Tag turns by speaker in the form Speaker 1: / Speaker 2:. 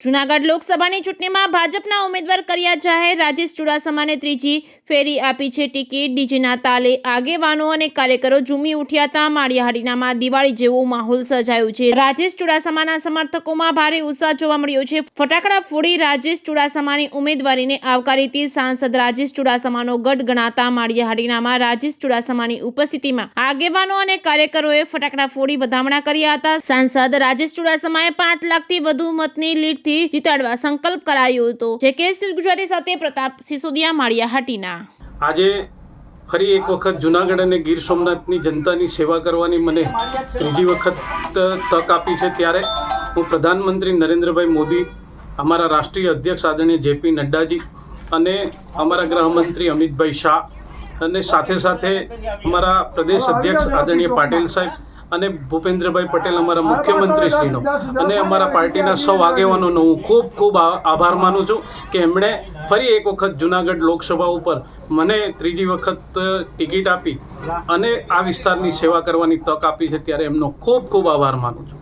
Speaker 1: જૂનાગઢ લોકસભાની ચૂંટણીમાં ભાજપના ઉમેદવાર કર્યા જાહેર રાજેશ ચુડાસમાને ત્રીજી ફેરી આપી છે ટિકિટ। ડીજેના તાલે આગેવાનો અને કાર્યકરો ઝૂમી ઉઠ્યા હતા। માળિયાહાટીનામાં દિવાળી જેવો માહોલ સર્જાયો છે। રાજેશ ચુડાસમાના સમર્થકોમાં ભારે ઉત્સાહ જોવા મળ્યો છે। ફટાકડા ફોડી રાજેશ ચુડાસમાની ઉમેદવારીને આવકારીથી સાંસદ રાજેશ ચુડાસમાનો ગઢ ગણાતા માળિયાહાટીનામાં રાજેશ ચુડાસમાની ઉપસ્થિતિમાં આગેવાનો અને કાર્યકરોએ ફટાકડા ફોડી વધામણા કર્યા હતા। સાંસદ રાજેશ ચુડાસમાએ 5 લાખથી વધુ મતની લીડ જીતાડવા સંકલ્પ કરાયો હતો। જે કેસ ગુજરાતી સાથે પ્રતાપ સિસોદિયા માળિયાહાટીના।
Speaker 2: આજે ફરી એક વખત જૂનાગઢ અને ગીર સોમનાથની જનતાની સેવા કરવાની મને ત્રીજી વખત તક આપી છે। ત્યારે હું પ્રધાનમંત્રી નરેન્દ્રભાઈ મોદી, અમારા રાષ્ટ્રીય અધ્યક્ષ આદરણીય જેપી નડ્ડાજી અને અમારા ગૃહમંત્રી અમિતભાઈ શાહ અને સાથે સાથે અમારા પ્રદેશ અધ્યક્ષ આદરણીય પાટીલ સાહેબ અને ભૂપેન્દ્રભાઈ પટેલ અમારા મુખ્યમંત્રીશ્રીનો અને અમારા પાર્ટીના સૌ આગેવાનોનો હું ખૂબ આભાર માનું છું કે એમણે ફરી એક વખત જૂનાગઢ લોકસભા ઉપર મને ત્રીજી વખત ટિકિટ આપી અને આ વિસ્તારની સેવા કરવાની તક આપી છે। ત્યારે એમનો ખૂબ આભાર માનું છું।